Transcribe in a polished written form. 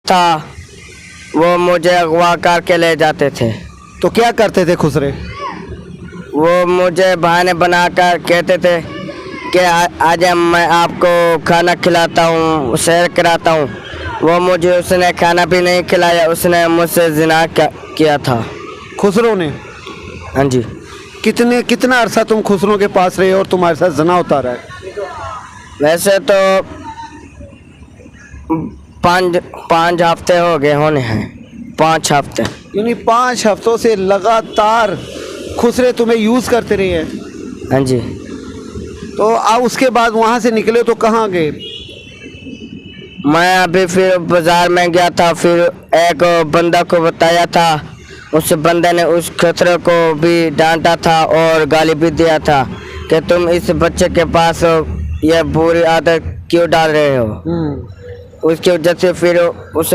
था वो मुझे अगवा करके ले जाते थे। तो क्या करते थे खुसरे? वो मुझे बहाने बनाकर कहते थे कि आज मैं आपको खाना खिलाता हूँ, सैर कराता हूँ। वो मुझे उसने खाना भी नहीं खिलाया, उसने मुझसे जिना किया था। खुसरों ने? हाँ जी। कितना अरसा तुम खुसरों के पास रहे और तुम्हारे साथ जना होता रहा है? वैसे तो 5 हफ्ते हो गए होने हैं, 5 हफ्ते। यानी 5 हफ्तों से लगातार खुसरे तुम्हें यूज़ करते रहे हैं? हाँ जी। तो आप उसके बाद वहाँ से निकले तो कहाँ गए? मैं अभी फिर बाजार में गया था, फिर एक बंदा को बताया था, उस बंदे ने उस खतरे को भी डांटा था और गाली भी दिया था कि तुम इस बच्चे के पास ये बुरी आदत क्यों डाल रहे हो। उसकी वजह से फिर उस